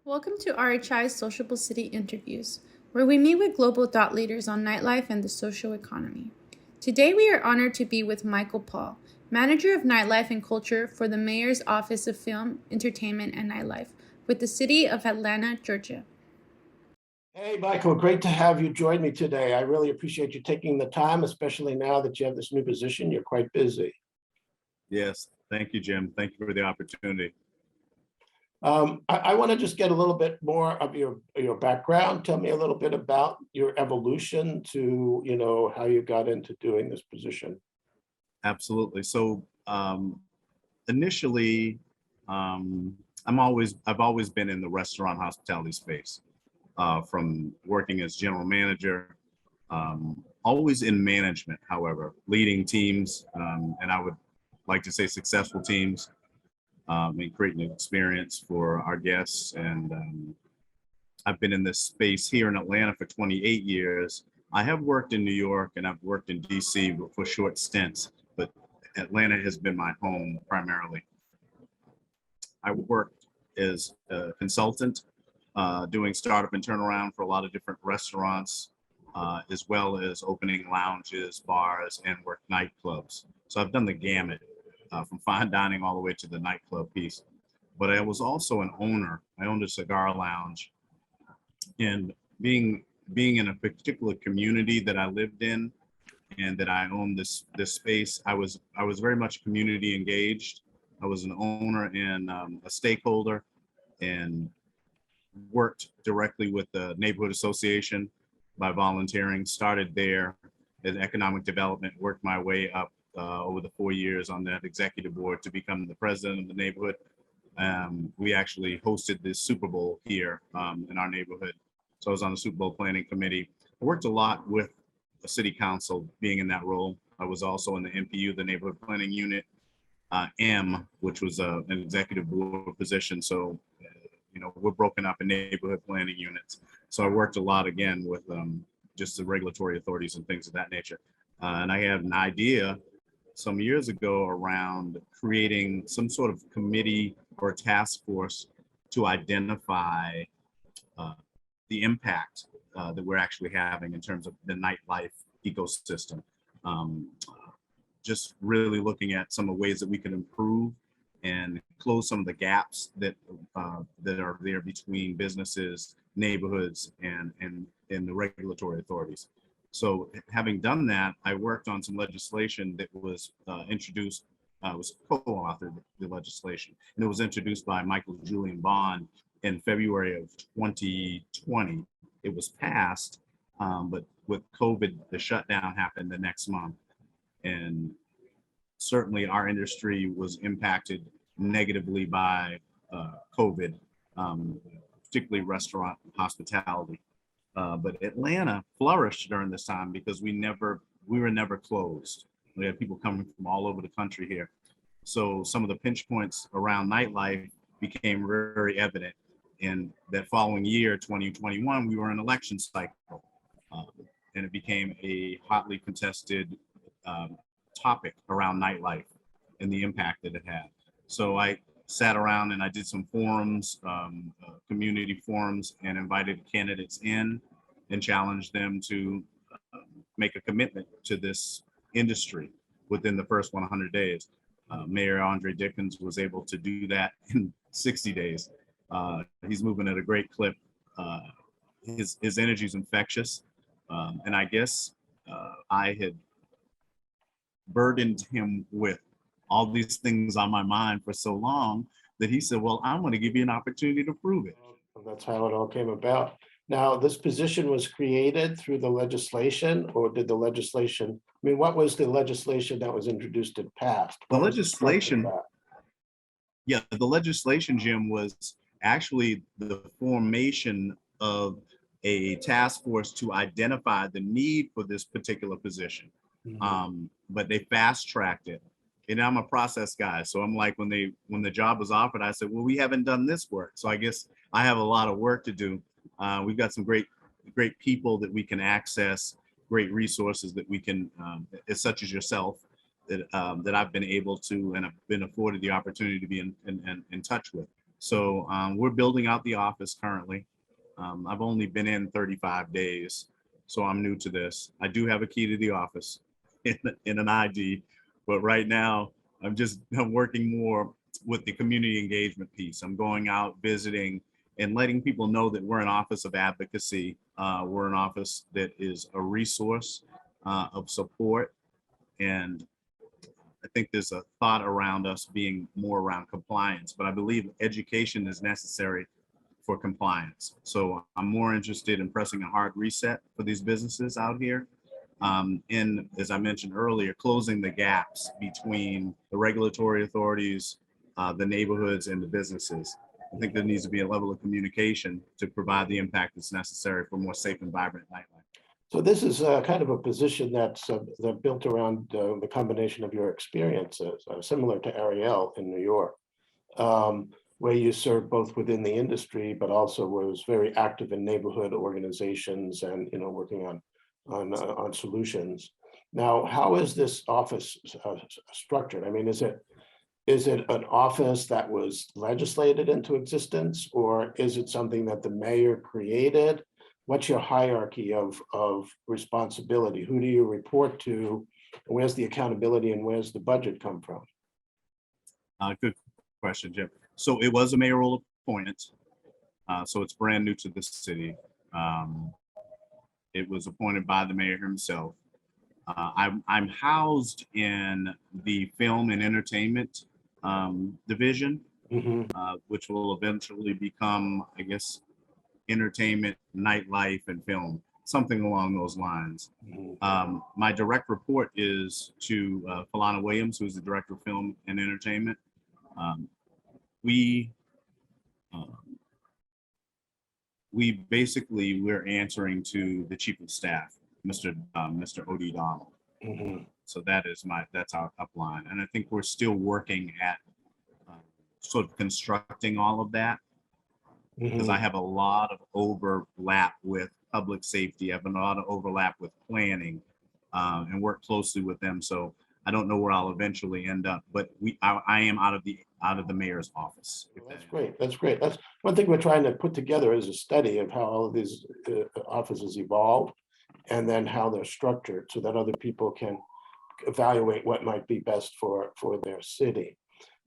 Welcome to RHI's Sociable City Interviews, where we meet with global thought leaders on nightlife and the social economy. Today we are honored to be with Michael Paul, Manager of Nightlife and Culture for the Mayor's Office of Film, Entertainment, and Nightlife with the City of Atlanta, Georgia. Hey, Michael, great to have you join me today. I really appreciate you taking the time, especially now that you have this new position. You're quite busy. Yes, thank you, Jim. Thank you for the opportunity. I want to just get a little bit more of your background. Tell me a little bit about your evolution to, how you got into doing this position. Absolutely. So initially, I've always been in the restaurant hospitality space, from working as general manager, always in management, however, leading teams, and I would like to say successful teams, and creating an experience for our guests. And I've been in this space here in Atlanta for 28 years. I have worked in New York and I've worked in DC for short stints, but Atlanta has been my home primarily. I worked as a consultant, doing startup and turnaround for a lot of different restaurants, as well as opening lounges, bars, and work nightclubs. So I've done the gamut, from fine dining all the way to the nightclub piece. But I was also an owner. I owned a cigar lounge, and being in a particular community that I lived in and that I owned this space, I was very much community engaged. I was an owner and a stakeholder, and worked directly with the neighborhood association by volunteering. Started there in economic development, worked my way up over the 4 years on that executive board to become the president of the neighborhood. We actually hosted this Super Bowl here in our neighborhood. So I was on the Super Bowl planning committee. I worked a lot with the city council being in that role. I was also in the NPU, the neighborhood planning unit, which was an executive board position. So, we're broken up in neighborhood planning units. So I worked a lot again with just the regulatory authorities and things of that nature. And I had an idea some years ago around creating some sort of committee or task force to identify the impact that we're actually having in terms of the nightlife ecosystem. Just really looking at some of the ways that we can improve and close some of the gaps that that are there between businesses, neighborhoods, and the regulatory authorities. So having done that, I worked on some legislation that was introduced. I was co-authored the legislation, and it was introduced by Michael Julian Bond in February of 2020. It was passed, but with COVID, the shutdown happened the next month. And certainly our industry was impacted negatively by COVID, particularly restaurant hospitality. But Atlanta flourished during this time because we were never closed. We had people coming from all over the country here. So some of the pinch points around nightlife became very evident. And that following year, 2021, we were in an election cycle. And it became a hotly contested topic around nightlife and the impact that it had. So I sat around and I did some forums, community forums, and invited candidates in and challenged them to make a commitment to this industry within the first 100 days. Mayor Andre Dickens was able to do that in 60 days. He's moving at a great clip. His energy is infectious. And I guess I had burdened him with all these things on my mind for so long that he said, well, I'm going to give you an opportunity to prove it. Well, that's how it all came about. Now, this position was created through the legislation, or did the legislation, what was the legislation that was introduced and passed? The legislation, the legislation, Jim, was actually the formation of a task force to identify the need for this particular position. Mm-hmm. But they fast tracked it. And I'm a process guy. So I'm like, when the job was offered, I said, well, we haven't done this work. So I guess I have a lot of work to do. We've got some great people that we can access, great resources that we can, such as yourself, that I've been able to, and I've been afforded the opportunity to be in touch with. So we're building out the office currently. I've only been in 35 days, so I'm new to this. I do have a key to the office in an ID, but right now I'm working more with the community engagement piece. I'm going out, visiting, and letting people know that we're an office of advocacy. We're an office that is a resource of support. And I think there's a thought around us being more around compliance, but I believe education is necessary for compliance. So I'm more interested in pressing a hard reset for these businesses out here. And as I mentioned earlier, closing the gaps between the regulatory authorities, the neighborhoods, and the businesses. I think there needs to be a level of communication to provide the impact that's necessary for more safe and vibrant nightlife. So this is kind of a position that's built around the combination of your experiences, similar to Ariel in New York, where you served both within the industry, but also was very active in neighborhood organizations and working on solutions. Now, how is this office structured? I mean, is it an office that was legislated into existence, or is it something that the mayor created? What's your hierarchy of responsibility? Who do you report to? Where's the accountability and where's the budget come from? Good question, Jim. So it was a mayoral appointment. So it's brand new to the city. It was appointed by the mayor himself. I'm housed in the film and entertainment division, which will eventually become, I guess, entertainment, nightlife, and film, something along those lines. My direct report is to Falana Williams, who's the director of film and entertainment. We're answering to the chief of staff, Mr. O.D. Donald. So that's our upline. And I think we're still working at sort of constructing all of that, because I have a lot of overlap with public safety. I have a lot of overlap with planning, and work closely with them. So I don't know where I'll eventually end up, but I am out of the mayor's office. Well, that's great. That's great. That's one thing we're trying to put together is a study of how all of these offices evolved, and then how they're structured so that other people can evaluate what might be best for their city.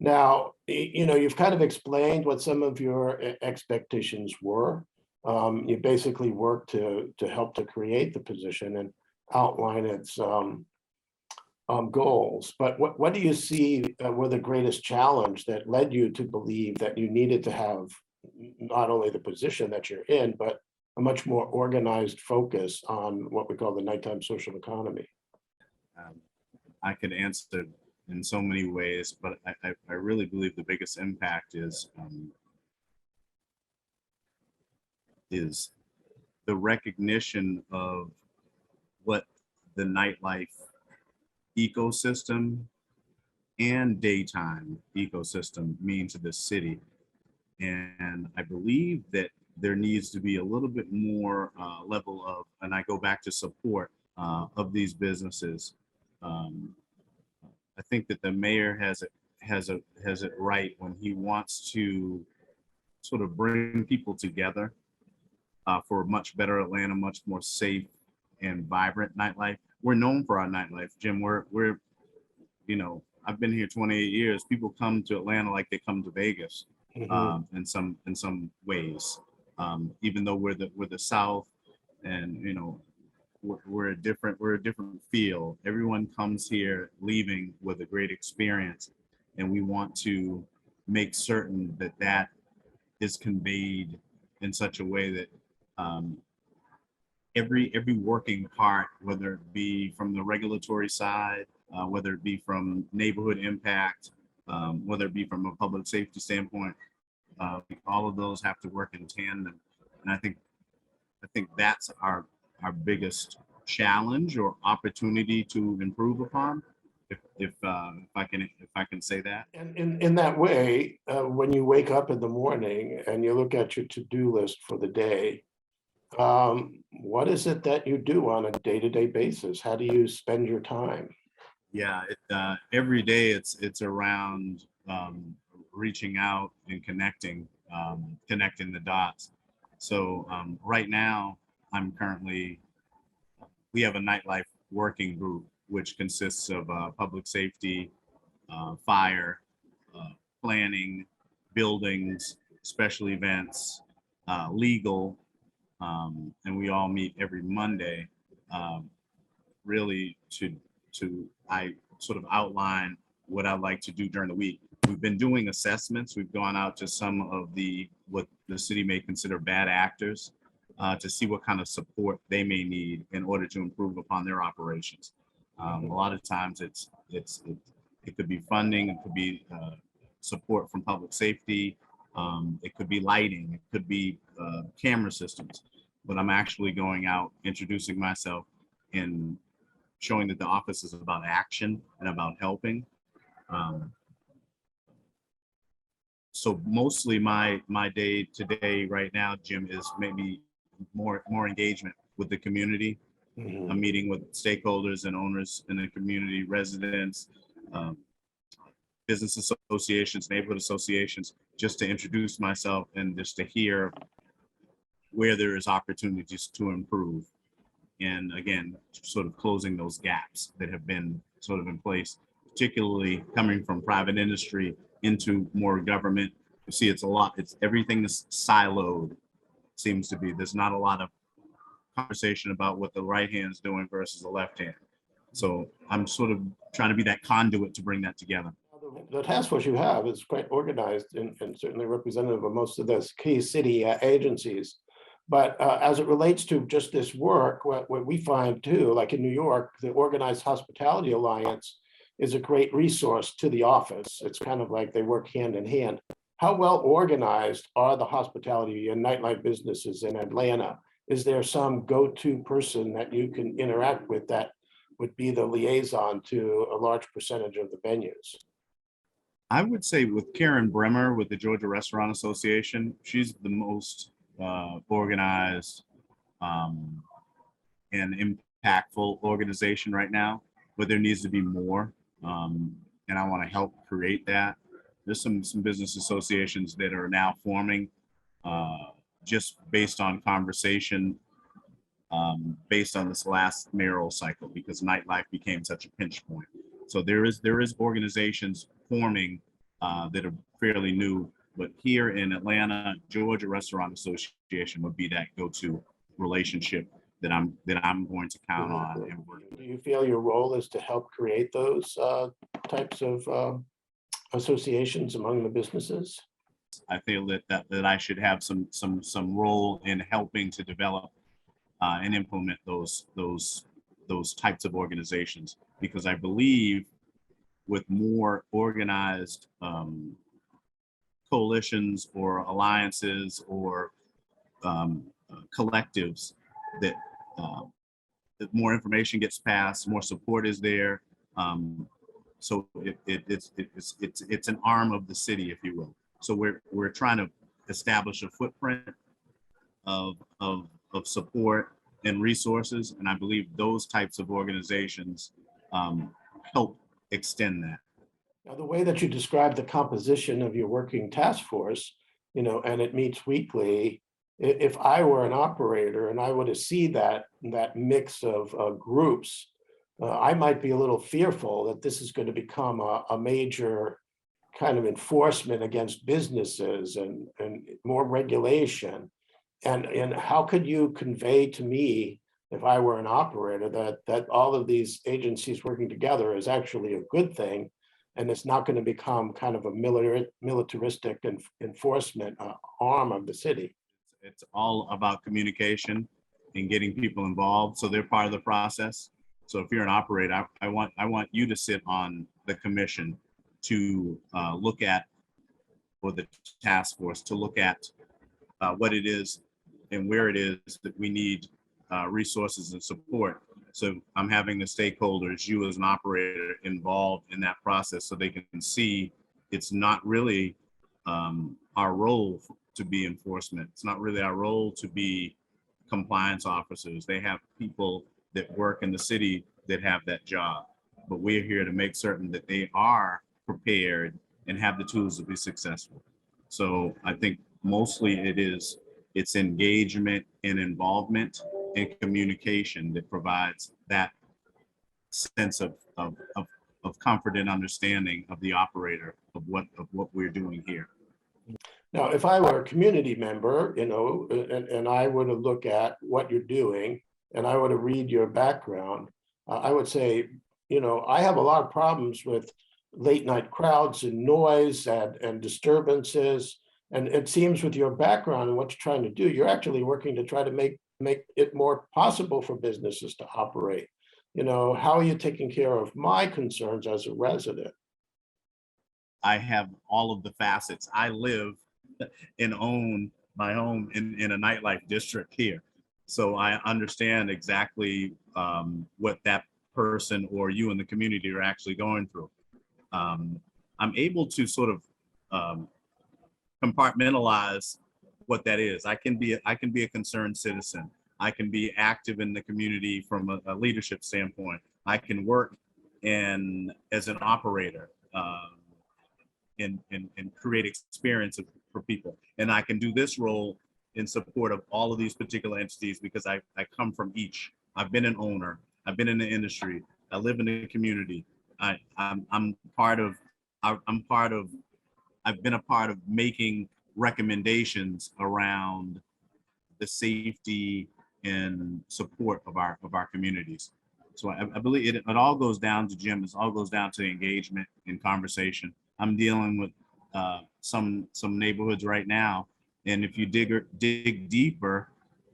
Now, you've kind of explained what some of your expectations were. You basically worked to help to create the position and outline its goals. But what do you see were the greatest challenge that led you to believe that you needed to have not only the position that you're in, but a much more organized focus on what we call the nighttime social economy? I could answer in so many ways, but I really believe the biggest impact is the recognition of what the nightlife ecosystem and daytime ecosystem mean to this city. And I believe that there needs to be a little bit more level of, and I go back to support of these businesses. I think that the mayor has it right when he wants to sort of bring people together for a much better Atlanta, much more safe and vibrant nightlife. We're known for our nightlife, Jim. We're I've been here 28 years. People come to Atlanta like they come to Vegas in some ways. Even though we're the South, and we're a different feel. Everyone comes here leaving with a great experience, and we want to make certain that is conveyed in such a way that every working part, whether it be from the regulatory side, whether it be from neighborhood impact, whether it be from a public safety standpoint, all of those have to work in tandem. And I think that's our biggest challenge or opportunity to improve upon, if I can say that. And in that way, when you wake up in the morning and you look at your to-do list for the day, what is it that you do on a day-to-day basis? How do you spend your time? Yeah, every day it's around reaching out and connecting the dots. So right now, we have a nightlife working group, which consists of public safety, fire, uh, planning, buildings, special events, legal, and we all meet every Monday, um, really to I sort of outline what I'd like to do during the week. We've been doing assessments. We've gone out to some of what the city may consider bad actors to see what kind of support they may need in order to improve upon their operations. A lot of times it could be funding, it could be support from public safety, it could be lighting, it could be camera systems. But I'm actually going out, introducing myself, and showing that the office is about action and about helping. So mostly my day to day right now, Jim, is maybe more engagement with the community. Mhm. I'm meeting with stakeholders and owners in the community, residents, um, business associations, neighborhood associations, just to introduce myself and just to hear where there is opportunities to improve. And again, sort of closing those gaps that have been sort of in place, particularly coming from private industry into more government. You see, it's everything is siloed, seems to be. There's not a lot of conversation about what the right hand's doing versus the left hand. So I'm sort of trying to be that conduit to bring that together. The task force you have is quite organized and certainly representative of most of the key city agencies. But as it relates to just this work, what we find too, like in New York, the Organized Hospitality Alliance is a great resource to the office. It's kind of like they work hand in hand. How well organized are the hospitality and nightlife businesses in Atlanta? Is there some go-to person that you can interact with that would be the liaison to a large percentage of the venues? I would say with Karen Bremer with the Georgia Restaurant Association, she's the most organized and impactful organization right now, but there needs to be more. And I want to help create that. There's some business associations that are now forming just based on conversation, based on this last mayoral cycle, because nightlife became such a pinch point. So there is organizations forming that are fairly new, but here in Atlanta, Georgia Restaurant Association would be that go-to relationship that I'm going to count on and work with. Do you feel your role is to help create those types of associations among the businesses? I feel that I should have some role in helping to develop and implement those types of organizations, because I believe with more organized coalitions or alliances or collectives, that more information gets passed, more support is there. So it's an arm of the city, if you will. So we're trying to establish a footprint of support and resources, and I believe those types of organizations help extend that. Now, the way that you describe the composition of your working task force, and it meets weekly, if I were an operator and I were to see that mix of groups, I might be a little fearful that this is going to become a major kind of enforcement against businesses and more regulation. And how could you convey to me, if I were an operator, that all of these agencies working together is actually a good thing, and it's not going to become kind of a militaristic enforcement arm of the city? It's all about communication and getting people involved, so they're part of the process. So if you're an operator, I want you to sit on the commission to look at, or the task force to look at what it is and where it is that we need resources and support. So I'm having the stakeholders, you as an operator, involved in that process, so they can see it's not really our role to be enforcement. It's not really our role to be compliance officers. They have people that work in the city that have that job, but we're here to make certain that they are prepared and have the tools to be successful. So I think mostly it's engagement and involvement and communication that provides that sense of comfort and understanding of the operator of what we're doing here. Now, if I were a community member, and I were to look at what you're doing and I were to read your background, I would say, I have a lot of problems with late night crowds and noise and disturbances. And it seems with your background and what you're trying to do, you're actually working to try to make it more possible for businesses to operate. How are you taking care of my concerns as a resident? I have all of the facets. I live and own my home in a nightlife district here. So I understand exactly what that person or you in the community are actually going through. I'm able to sort of compartmentalize what that is. I can be a concerned citizen. I can be active in the community from a leadership standpoint. I can work as an operator. And create experience for people. And I can do this role in support of all of these particular entities because I come from each. I've been an owner. I've been in the industry. I live in the community. I'm part of. I've been a part of making recommendations around the safety and support of our communities. So I believe it all goes down to Jim. It all goes down to engagement and conversation. I'm dealing with some neighborhoods right now, and if you dig deeper,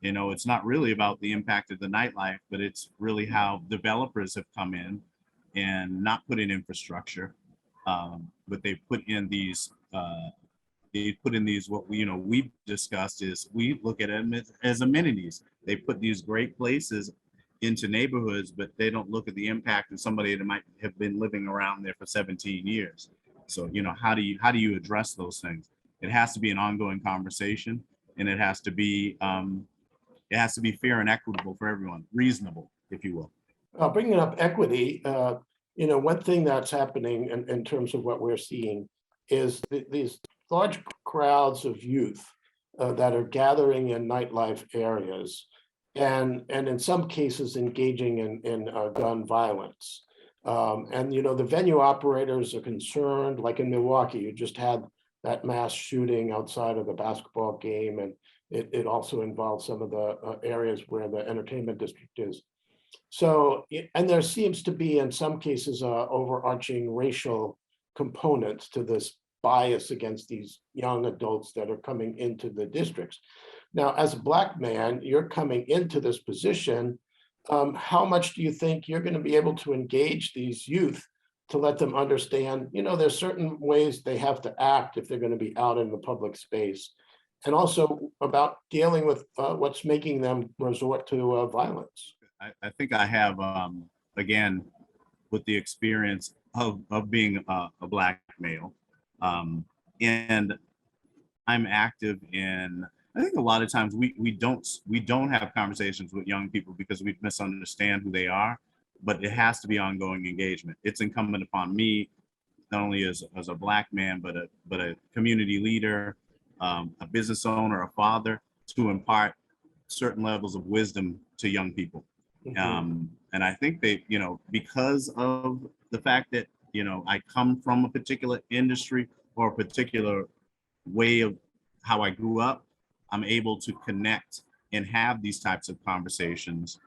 it's not really about the impact of the nightlife, but it's really how developers have come in and not put in infrastructure, but they put in these what we've discussed is we look at them as amenities. They put these great places into neighborhoods, but they don't look at the impact of somebody that might have been living around there for 17 years. So, how do you address those things? It has to be an ongoing conversation, and it has to be fair and equitable for everyone, reasonable, if you will. Bringing up equity, one thing that's happening in terms of what we're seeing is these large crowds of youth that are gathering in nightlife areas, and in some cases engaging in gun violence. And the venue operators are concerned, like in Milwaukee, you just had that mass shooting outside of the basketball game, and it also involves some of the areas where the entertainment district is. So, and there seems to be in some cases overarching racial components to this bias against these young adults that are coming into the districts. Now, as a Black man, you're coming into this position. How much do you think you're going to be able to engage these youth to let them understand, there's certain ways they have to act if they're going to be out in the public space, and also about dealing with what's making them resort to violence? I think I have, again, with the experience of being a Black male, and I'm active in. I think a lot of times we don't have conversations with young people because we misunderstand who they are, but it has to be ongoing engagement. It's incumbent upon me, not only as a Black man, but a community leader, a business owner, a father, to impart certain levels of wisdom to young people. Mm-hmm. And I think they, because of the fact that, I come from a particular industry or a particular way of how I grew up, I'm able to connect and have these types of conversations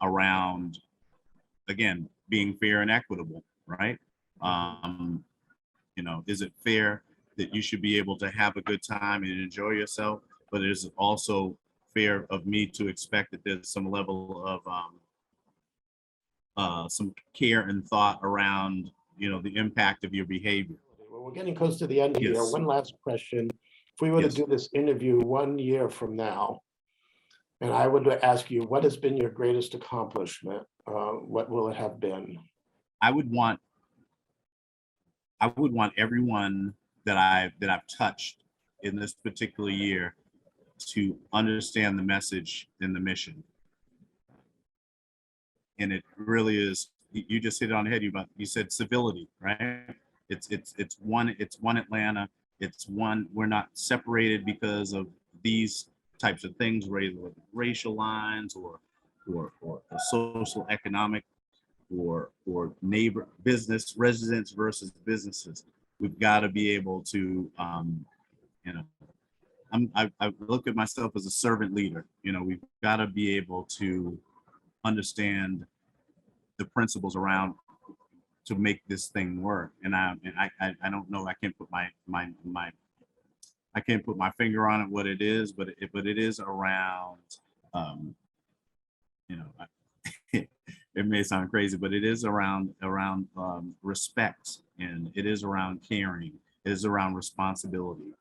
around, again, being fair and equitable, right? Is it fair that you should be able to have a good time and enjoy yourself, but is it also fair of me to expect that there's some level of some care and thought around, the impact of your behavior? Well, we're getting close to the end here. Yes. One last question. If we were Yes. to do this interview 1 year from now, and I would ask you, what has been your greatest accomplishment? What will it have been? I would want everyone that I've touched in this particular year to understand the message and the mission. And it really is, you just hit it on the head. You said civility, right? It's one Atlanta. It's one. We're not separated because of these types of things, racial lines or social economic or neighbor business residents versus businesses. We've got to be able to you know I look at myself as a servant leader. You know, we've got to be able to understand the principles around to make this thing work. And I don't know. I can't put my I can't put my finger on it what it is, but it is around you know it may sound crazy, but it is around respect, and it is around caring. It is around responsibility.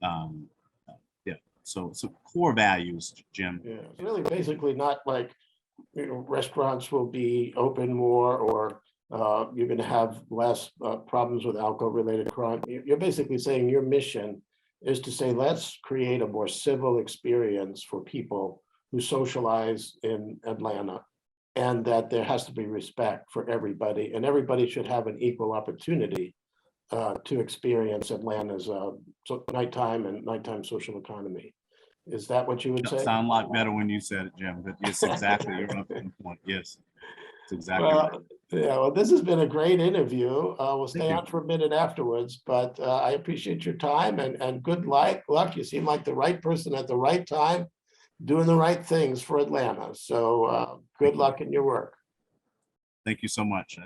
Um, yeah. So core values, Jim. Yeah, it's really basically not like, restaurants will be open more, or you're going to have less problems with alcohol-related crime. You're basically saying your mission is to say, let's create a more civil experience for people who socialize in Atlanta, and that there has to be respect for everybody, and everybody should have an equal opportunity to experience Atlanta's nighttime social economy. Is that what you would say? Sound a lot better when you said it, Jim, but it's exactly, you're on the point. Yes, it's exactly right. Well, yeah, well, this has been a great interview. We'll Thank stay you. on for a minute afterwards, but I appreciate your time and good luck. You seem like the right person at the right time, doing the right things for Atlanta. So good luck in your work. Thank you so much.